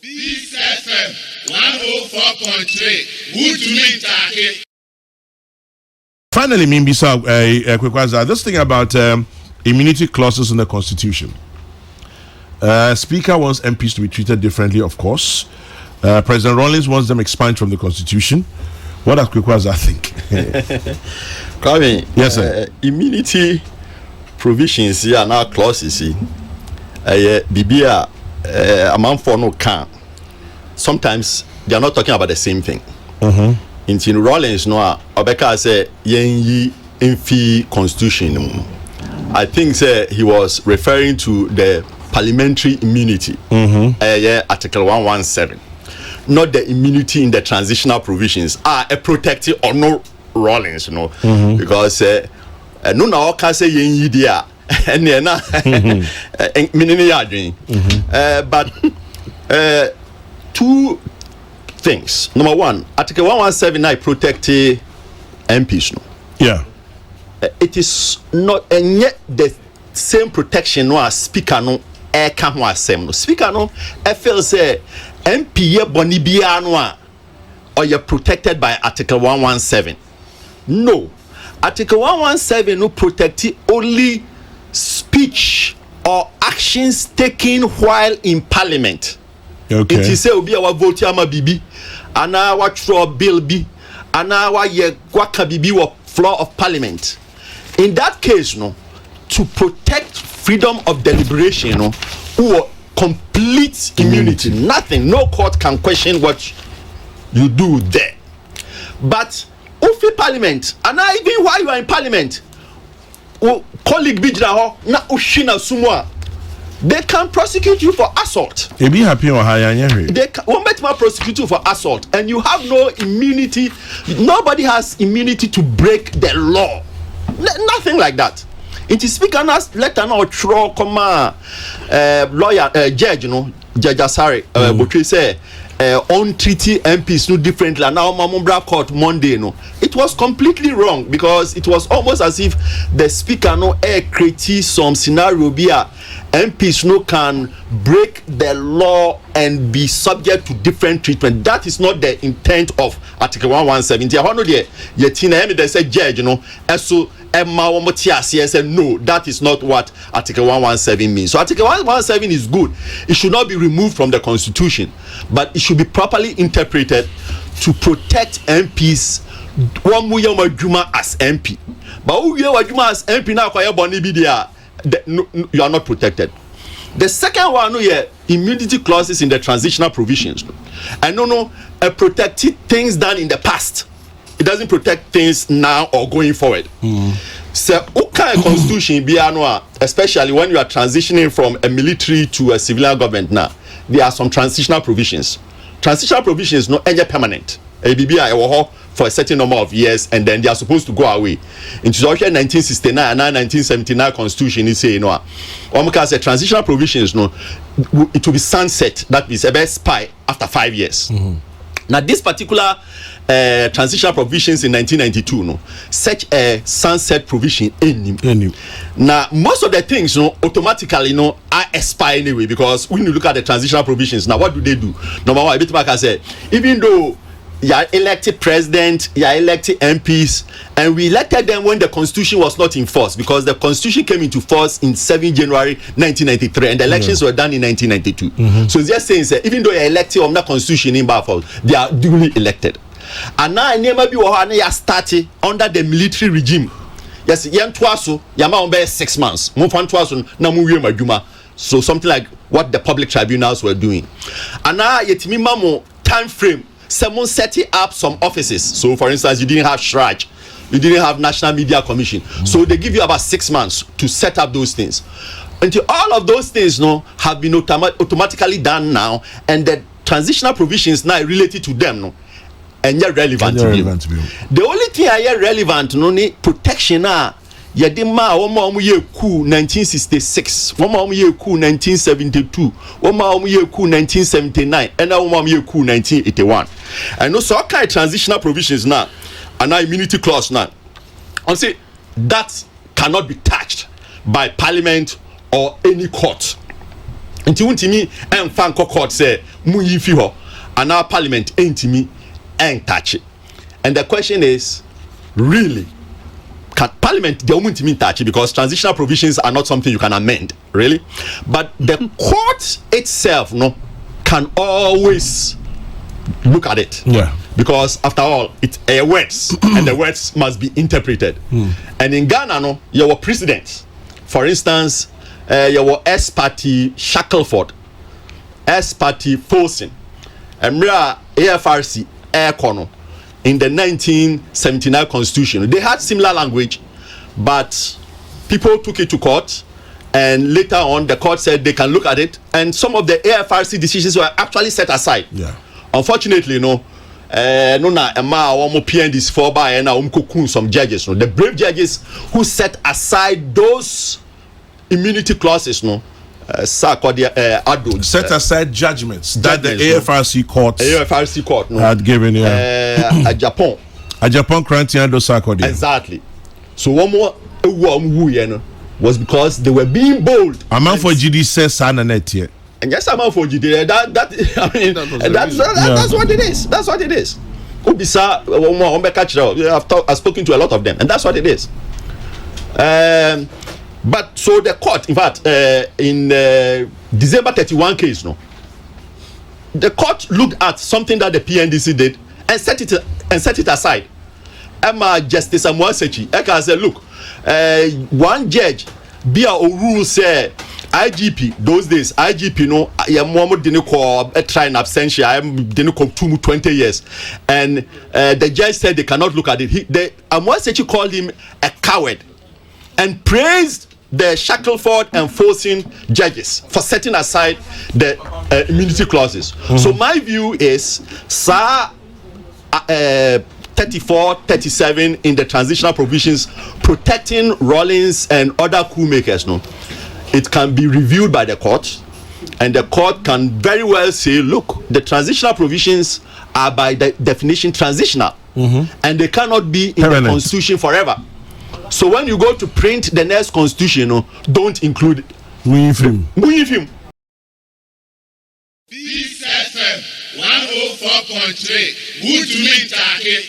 Peace FM 104.3. Good to meet you. Finally, Mimbisa, Kweku Azar, this thing about immunity clauses in the Constitution. Speaker wants MPs to be treated differently, of course. President Rawlings wants them expunged from the Constitution. What does Kweku Azar think? Yes, sir. Immunity provisions here and our clauses here. Bibia, a man for no can. Sometimes they are not talking about the same thing. In Rawlings, no, Obeka say yenyi infi constitution. I think he was referring to the parliamentary immunity. Article 117, not the immunity in the transitional provisions. A protected or no Rawlings, because no na can say yenyi dia, and na meaning ya but two things. Number one, Article 117 protect MPs. No? Yeah. It is not, and yet the same protection no as Speaker no can no. Speaker no feel say MP ye boni bia no or you're protected by Article 117. No. Article 117 no protect only speech or actions taken while in Parliament. Okay. It is say obi awa vote ama bibi ana wa throw bill bi ana wa ye gwaka bibi wa floor of Parliament. In that case, no, to protect freedom of deliberation, no, or complete immunity, nothing, no court can question what you do there. But ufi Parliament, and even while you are in Parliament, colleague bijra na ushina sumwa, they can prosecute you for assault. They be happy or higher. They won't prosecute you for assault, and you have no immunity. Nobody has immunity to break the law. Nothing like that. It is speaker not let an or throw lawyer judge, Judge Azar, but say on treaty MPs no differently. And now Mamumbra court Monday it was completely wrong, because it was almost as if the speaker create some scenario where MPs can break the law and be subject to different treatment. That is not the intent of Article 117. They say judge, so said no, that is not what Article 117 means. So Article 117 is good. It should not be removed from the Constitution, but it should be properly interpreted to protect MPs. One as MP, but as MP now you are not protected. The second one, immunity clauses in the transitional provisions. And protected things done in the past. It doesn't protect things now or going forward. So, what kind of constitution be especially when you are transitioning from a military to a civilian government now? There are some transitional provisions. Transitional provisions no any permanent. ABB for a certain number of years, and then they are supposed to go away. In 1969 and 1979 constitution is saying say transitional provisions it will be sunset. That is a best spy after 5 years. Now this particular transitional provisions in 1992 such a sunset provision in now most of the things automatically are expire anyway, because when you look at the transitional provisions now, what do they do? Number one, I say, even though you are elected president, you are elected MPs, and we elected them when the constitution was not in force, because the constitution came into force in 7 January 1993 and the elections were done in 1992. So it's just saying that even though you are elected on the constitution in Bafol, they are duly elected. And now never be started under the military regime. Yes, yan twaso yama on 6 months. Mufan twaso na muwie madwuma. So something like what the public tribunals were doing. And now yetimi mamo time frame. Someone setting up some offices. So for instance, you didn't have SHRAJ, you didn't have National Media Commission. So they give you about 6 months to set up those things. Until all of those things have been automatically done now, and the transitional provisions now related to them and yet relevant to you. The only thing I hear relevant protection Yadima Oma ye coup 1966, Oma ye coup 1972, Oma ye coup 1979, and Oma ye coup 1981. And also all kind of transitional provisions now, and now immunity clause now. I say that cannot be touched by Parliament or any court. Nti wuntimi emfa nko court say munyi fi ho and our parliament entimi touch it. And the question is, really, can parliament the wuntimi touch it, because transitional provisions are not something you can amend, really? But the court itself can always look at it. Yeah. Because after all, it's words and the words must be interpreted. And in Ghana, your president, for instance, your S party Shackleford, S party Folsom, and AFRC Aircono in the 1979 constitution. They had similar language, but people took it to court, and later on the court said they can look at it, and some of the AFRC decisions were actually set aside. Yeah. Unfortunately, no na PNDs for by and some judges, the brave judges who set aside those immunity clauses, set aside judgments that the AFRC court had given Japan granting those accords. Exactly. So one more was because they were being bold. A man for GD says here. And yes, I'm out for GD. That's what it is. That's what it is. I've spoken to a lot of them, and that's what it is. But so the court, in fact, in December 31 case, the court looked at something that the PNDC did and set it aside. Emma Justice Amwasechi, Eka said, look, one judge be a rule say IGP those days IGP Mohammed didn't call a try in absentia didn't call 20 years, and the judge said they cannot look at it. Amwasechi called him a coward and praised the Shackleford and Folsom judges for setting aside the immunity clauses. So my view is 34, 37 in the transitional provisions protecting Rawlings and other coup makers, it can be reviewed by the court, and the court can very well say, look, the transitional provisions are by the definition transitional, and they cannot be in the constitution forever. So when you go to print the next constitution, don't include it. Peace FM 104.3. Good to meet you.